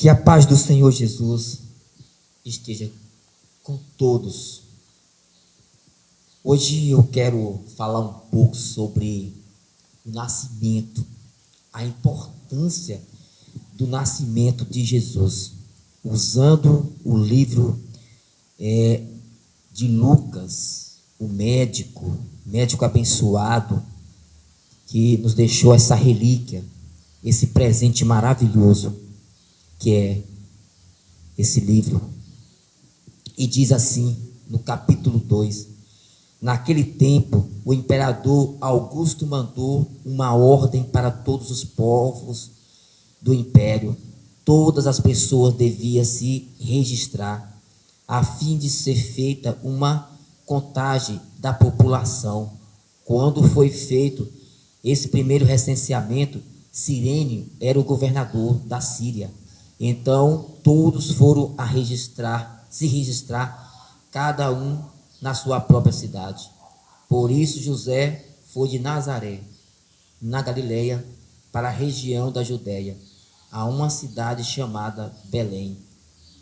Que a paz do Senhor Jesus esteja com todos. Hoje eu quero falar um pouco sobre o nascimento, a importância do nascimento de Jesus, usando o livro de Lucas, o médico abençoado, que nos deixou essa relíquia, esse presente maravilhoso, que é esse livro. E diz assim, no capítulo 2: naquele tempo, o imperador Augusto mandou uma ordem para todos os povos do império. Todas as pessoas deviam se registrar, a fim de ser feita uma contagem da população. Quando foi feito esse primeiro recenseamento, Cirênio era o governador da Síria. Então todos foram se registrar, cada um na sua própria cidade. Por isso José foi de Nazaré, na Galileia, para a região da Judéia, a uma cidade chamada Belém,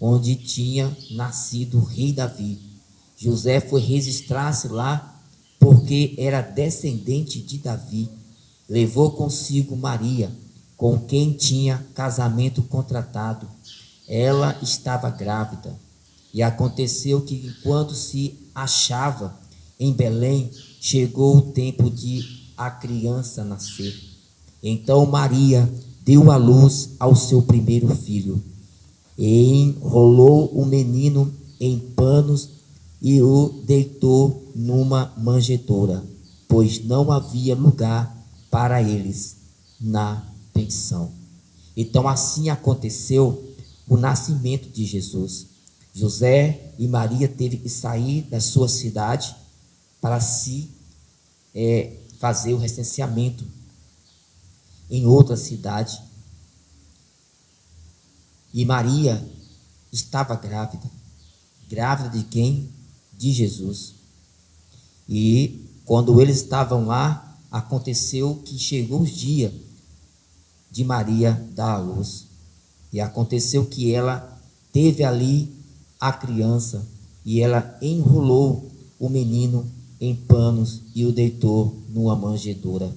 onde tinha nascido o rei Davi. José foi registrar-se lá porque era descendente de Davi. Levou consigo Maria, com quem tinha casamento contratado. Ela estava grávida. E aconteceu que, enquanto se achava em Belém, chegou o tempo de a criança nascer. Então Maria deu à luz ao seu primeiro filho, e enrolou o menino em panos e o deitou numa manjedoura, pois não havia lugar para eles na pensão. Então assim aconteceu o nascimento de Jesus. José e Maria teve que sair da sua cidade para fazer o recenseamento em outra cidade. E Maria estava grávida. Grávida de quem? De Jesus. E quando eles estavam lá, aconteceu que chegou o dia de Maria dar à luz. E aconteceu que ela teve ali a criança, e ela enrolou o menino em panos e o deitou numa manjedoura.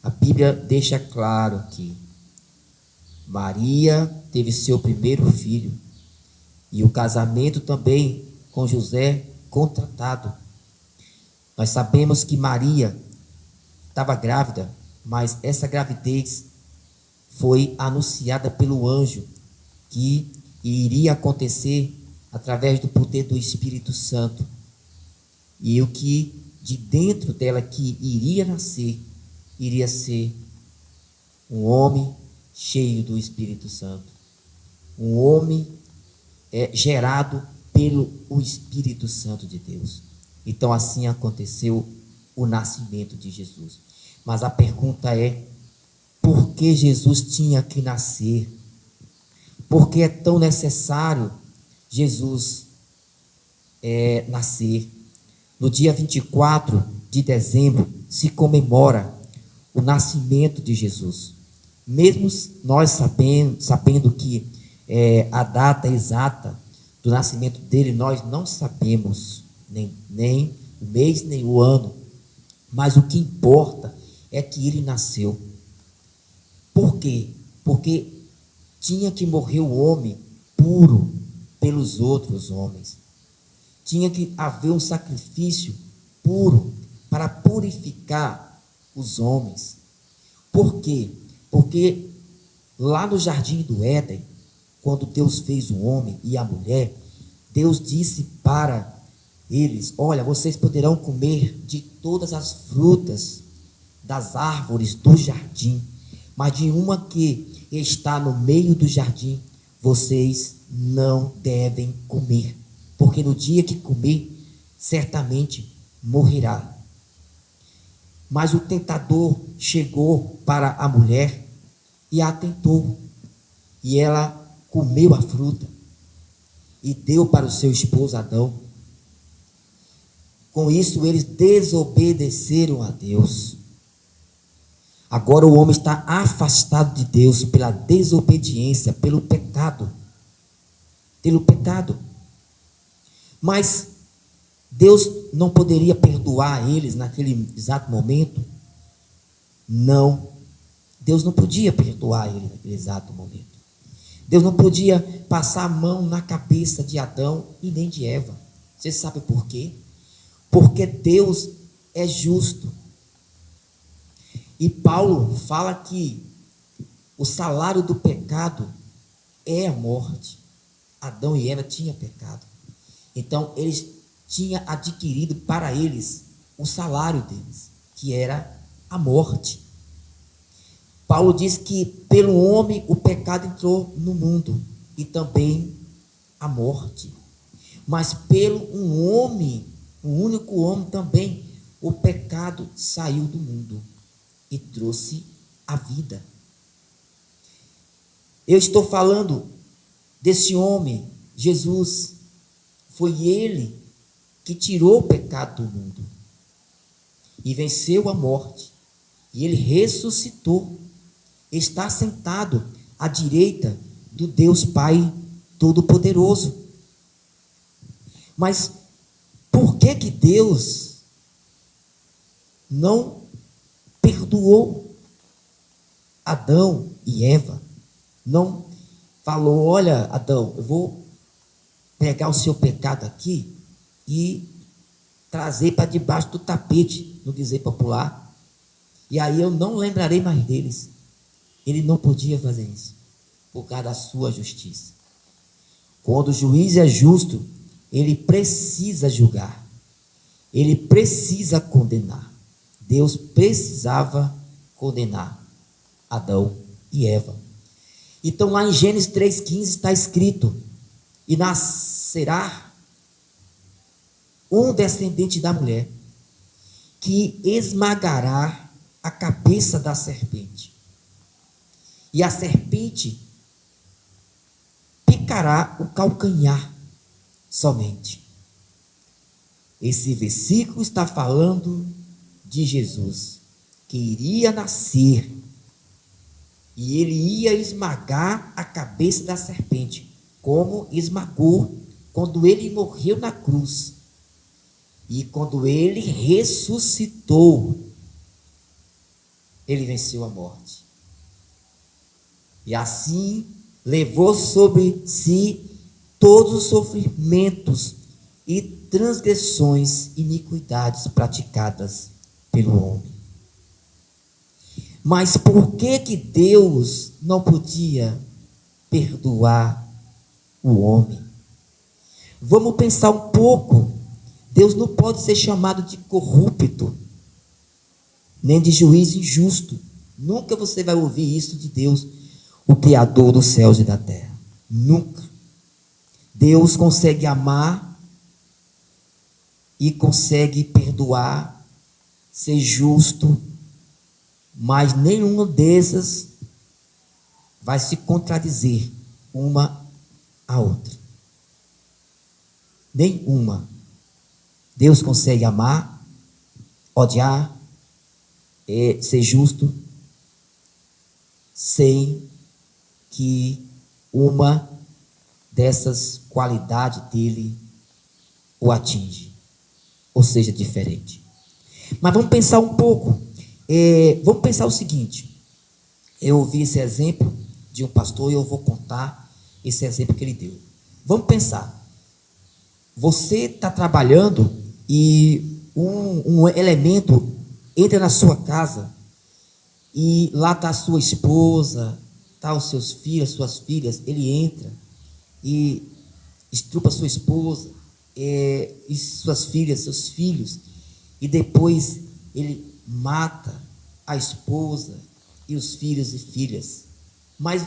A Bíblia deixa claro que Maria teve seu primeiro filho, e o casamento também com José contratado. Nós sabemos que Maria estava grávida, mas essa gravidez foi anunciada pelo anjo, que iria acontecer através do poder do Espírito Santo. E o que de dentro dela que iria nascer, iria ser um homem cheio do Espírito Santo. Um homem gerado pelo Espírito Santo de Deus. Então assim aconteceu o nascimento de Jesus. Mas a pergunta é: por que Jesus tinha que nascer? Por que é tão necessário Jesus nascer? No dia 24 de dezembro se comemora o nascimento de Jesus. Mesmo nós sabendo que a data exata do nascimento dele, nós não sabemos nem o mês, nem o ano. Mas o que importa é que ele nasceu. Por quê? Porque tinha que morrer o homem puro pelos outros homens. Tinha que haver um sacrifício puro para purificar os homens. Por quê? Porque lá no jardim do Éden, quando Deus fez o homem e a mulher, Deus disse para eles: olha, vocês poderão comer de todas as frutas das árvores do jardim, mas de uma que está no meio do jardim, vocês não devem comer, porque no dia que comer, certamente morrerá. Mas o tentador chegou para a mulher e a tentou, e ela comeu a fruta e deu para o seu esposo Adão. Com isso, eles desobedeceram a Deus. Agora o homem está afastado de Deus pela desobediência, pelo pecado. Pelo pecado. Mas Deus não poderia perdoar eles naquele exato momento? Não. Deus não podia perdoar eles naquele exato momento. Deus não podia passar a mão na cabeça de Adão e nem de Eva. Você sabe por quê? Porque Deus é justo. E Paulo fala que o salário do pecado é a morte. Adão e Eva tinham pecado. Então, eles tinham adquirido para eles o salário deles, que era a morte. Paulo diz que pelo homem o pecado entrou no mundo e também a morte. Mas pelo um homem, um único homem também, o pecado saiu do mundo e trouxe a vida. Eu estou falando desse homem, Jesus. Foi ele que tirou o pecado do mundo e venceu a morte. E ele ressuscitou. Está sentado à direita do Deus Pai Todo-Poderoso. Mas por que que Deus não perdoou Adão e Eva? Não falou: olha, Adão, eu vou pegar o seu pecado aqui e trazer para debaixo do tapete, no dizer popular, e aí eu não lembrarei mais deles. Ele não podia fazer isso, por causa da sua justiça. Quando o juiz é justo, ele precisa julgar, ele precisa condenar. Deus precisava condenar Adão e Eva. Então lá em Gênesis 3,15 está escrito: e nascerá um descendente da mulher, que esmagará a cabeça da serpente, e a serpente picará o calcanhar somente. Esse versículo está falando de Jesus, que iria nascer, e ele ia esmagar a cabeça da serpente, como esmagou quando ele morreu na cruz. E quando ele ressuscitou, ele venceu a morte. E assim levou sobre si todos os sofrimentos e transgressões, iniquidades praticadas pelo homem. Mas por que que Deus não podia perdoar o homem? Vamos pensar um pouco. Deus não pode ser chamado de corrupto, nem de juiz injusto. Nunca você vai ouvir isso de Deus, o Criador dos céus e da terra. Nunca. Deus consegue amar e consegue perdoar, ser justo, mas nenhuma dessas vai se contradizer uma à outra. Nenhuma. Deus consegue amar, odiar, ser justo, sem que uma dessas qualidades dele o atinge, ou seja, diferente. Mas vamos pensar um pouco. Vamos pensar o seguinte: eu ouvi esse exemplo de um pastor e eu vou contar esse exemplo que ele deu. Vamos pensar. Você está trabalhando e um elemento entra na sua casa e lá está a sua esposa, está os seus filhos, suas filhas. Ele entra e estrupa sua esposa, e suas filhas, seus filhos, e depois ele mata a esposa e os filhos e filhas. Mas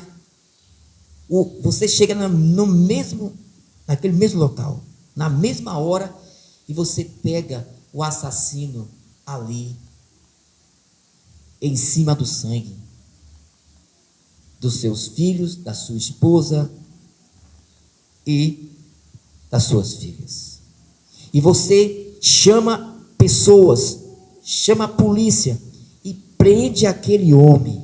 você chega naquele mesmo local, na mesma hora, e você pega o assassino ali, em cima do sangue dos seus filhos, da sua esposa e das suas filhas. E você chama pessoas, chama a polícia e prende aquele homem.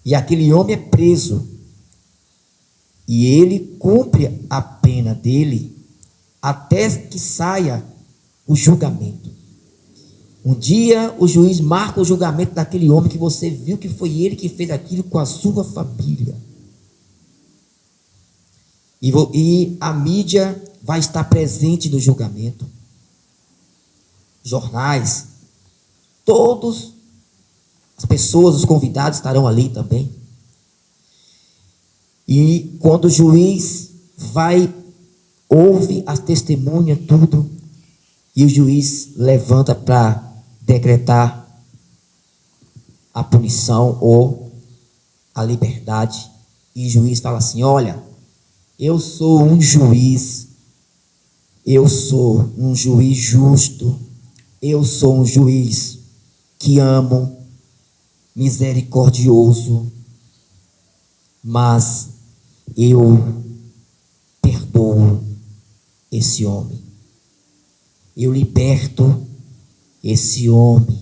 E aquele homem é preso. E ele cumpre a pena dele até que saia o julgamento. Um dia o juiz marca o julgamento daquele homem que você viu que foi ele que fez aquilo com a sua família. E a mídia vai estar presente no julgamento. Jornais, todas as pessoas, os convidados estarão ali também. E quando o juiz ouve as testemunhas, tudo, e o juiz levanta para decretar a punição ou a liberdade, e o juiz fala assim: olha, eu sou um juiz justo, eu sou um juiz que amo, misericordioso, mas eu perdoo esse homem, eu liberto esse homem.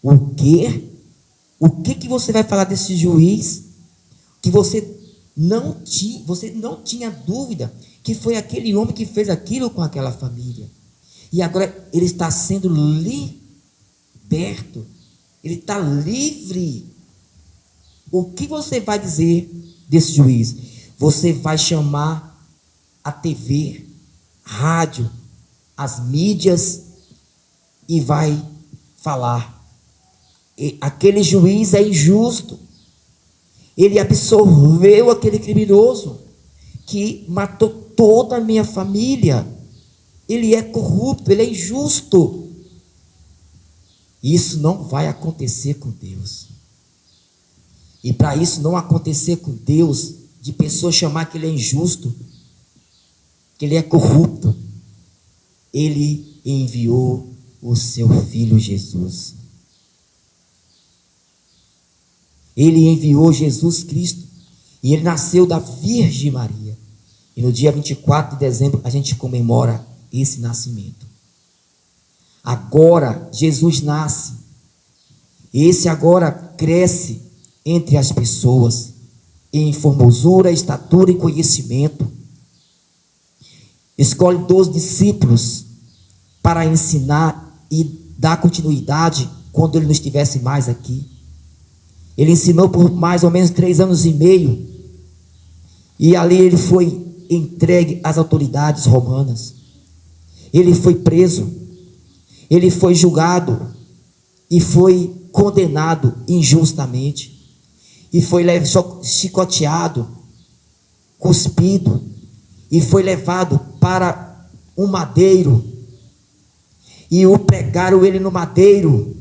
O quê? O que você vai falar desse juiz que você não tinha dúvida que foi aquele homem que fez aquilo com aquela família, e agora ele está sendo liberto, ele está livre? O que você vai dizer desse juiz? Você vai chamar a TV, rádio, as mídias e vai falar: aquele juiz é injusto, ele absorveu aquele criminoso que matou toda a minha família, ele é corrupto, ele é injusto. Isso não vai acontecer com Deus. E para isso não acontecer com Deus, de pessoa chamar que ele é injusto, que ele é corrupto, ele enviou o seu filho Jesus. Ele enviou Jesus Cristo, e ele nasceu da Virgem Maria. E no dia 24 de dezembro a gente comemora esse nascimento. Agora Jesus nasce. Esse agora cresce entre as pessoas em formosura, estatura e conhecimento. Escolhe 12 discípulos para ensinar e dar continuidade quando ele não estivesse mais aqui. Ele ensinou por mais ou menos 3 anos e meio. E ali ele foi entregue às autoridades romanas. Ele foi preso. Ele foi julgado. E foi condenado injustamente. E foi chicoteado, cuspido. E foi levado para um madeiro. E o pregaram ele no madeiro.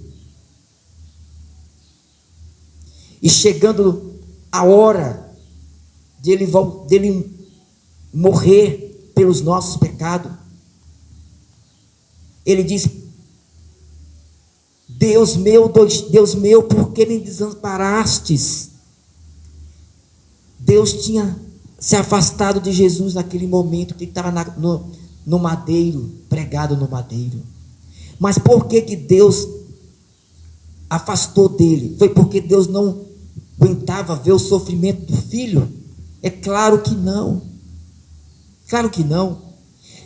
E chegando a hora dele morrer pelos nossos pecados, ele diz: Deus meu, por que me desamparastes? Deus tinha se afastado de Jesus naquele momento, que ele estava no madeiro, pregado no madeiro. Mas por que Deus afastou dele? Foi porque Deus não aguentava ver o sofrimento do filho? É claro que não. Claro que não.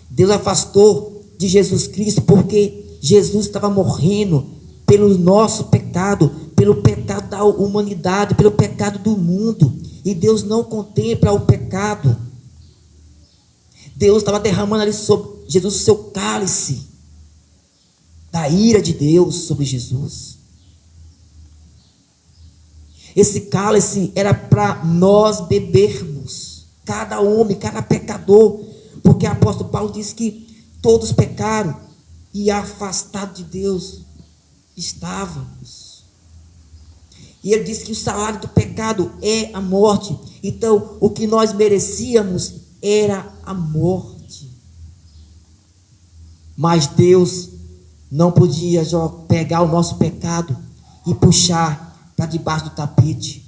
Deus afastou de Jesus Cristo porque Jesus estava morrendo pelo nosso pecado, pelo pecado da humanidade, pelo pecado do mundo. E Deus não contempla o pecado. Deus estava derramando ali sobre Jesus o seu cálice da ira de Deus sobre Jesus. Esse cálice era para nós bebermos, cada homem, cada pecador, porque o apóstolo Paulo diz que todos pecaram e afastados de Deus estávamos. E ele disse que o salário do pecado é a morte. Então, o que nós merecíamos era a morte. Mas Deus não podia pegar o nosso pecado e puxar para debaixo do tapete.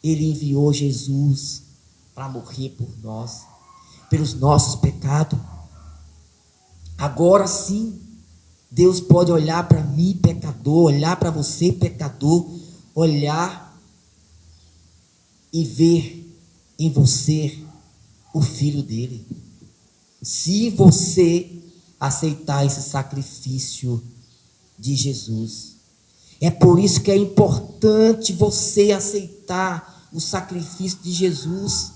Ele enviou Jesus para morrer por nós, pelos nossos pecados. Agora sim, Deus pode olhar para mim, pecador, olhar para você, pecador, olhar e ver em você o Filho dele. Se você aceitar esse sacrifício de Jesus. É por isso que é importante você aceitar o sacrifício de Jesus.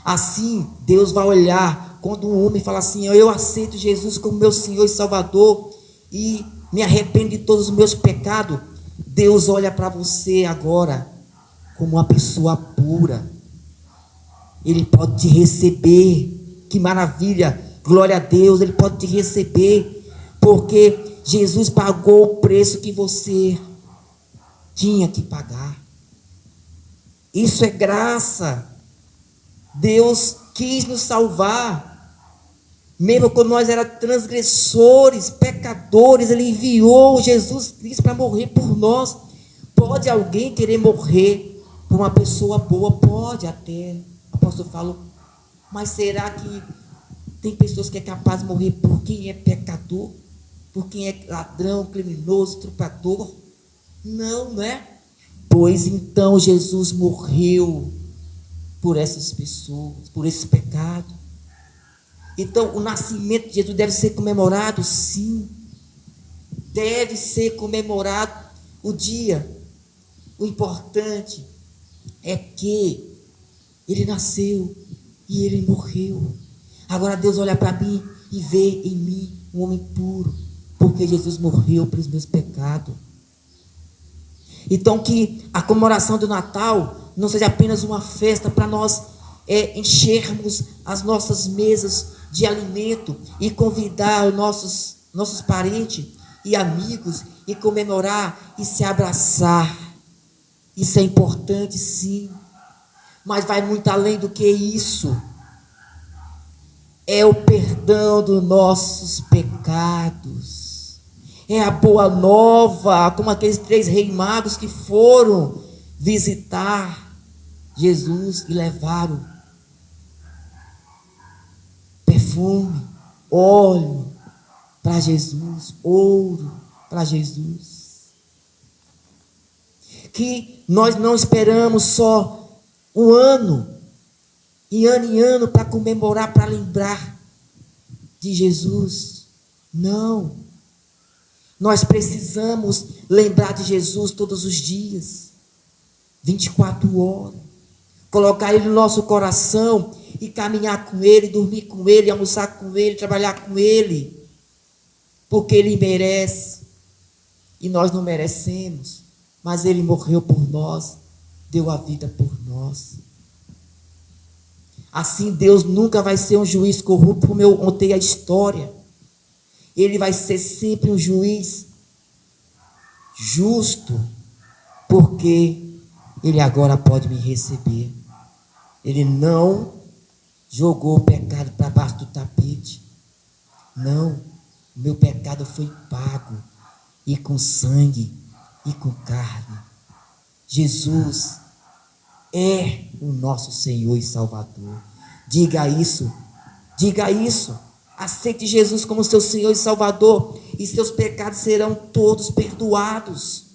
Assim, Deus vai olhar quando um homem fala assim: eu aceito Jesus como meu Senhor e Salvador e me arrependo de todos os meus pecados. Deus olha para você agora como uma pessoa pura. Ele pode te receber. Que maravilha, glória a Deus. Ele pode te receber, porque Jesus pagou o preço que você tinha que pagar. Isso é graça. Deus quis nos salvar. Mesmo quando nós éramos transgressores, pecadores, Ele enviou Jesus Cristo para morrer por nós. Pode alguém querer morrer por uma pessoa boa? Pode até. O apóstolo falou, mas será que tem pessoas que é capaz de morrer por quem é pecador? Por quem é ladrão, criminoso, estuprador? Não, não é? Pois então Jesus morreu por essas pessoas, por esse pecado. Então o nascimento de Jesus deve ser comemorado, sim. Deve ser comemorado o dia. O importante é que Ele nasceu e Ele morreu. Agora Deus olha para mim e vê em mim um homem puro, porque Jesus morreu pelos meus pecados. Então que a comemoração do Natal não seja apenas uma festa para nós enchermos as nossas mesas de alimento e convidar os nossos parentes e amigos e comemorar e se abraçar. Isso é importante, sim, mas vai muito além do que isso. É o perdão dos nossos pecados. É a boa nova, como aqueles 3 reis magos que foram visitar Jesus e levaram perfume, óleo para Jesus, ouro para Jesus. Que nós não esperamos só um ano em ano para comemorar, para lembrar de Jesus. Não. Nós precisamos lembrar de Jesus todos os dias, 24 horas. Colocar Ele no nosso coração e caminhar com Ele, dormir com Ele, almoçar com Ele, trabalhar com Ele. Porque Ele merece. E nós não merecemos. Mas Ele morreu por nós, deu a vida por nós. Assim Deus nunca vai ser um juiz corrupto, como eu contei a história. Ele vai ser sempre um juiz justo, porque Ele agora pode me receber. Ele não jogou o pecado para baixo do tapete. Não, o meu pecado foi pago, e com sangue, e com carne. Jesus é o nosso Senhor e Salvador. Diga isso, diga isso. Aceite Jesus como seu Senhor e Salvador, e seus pecados serão todos perdoados.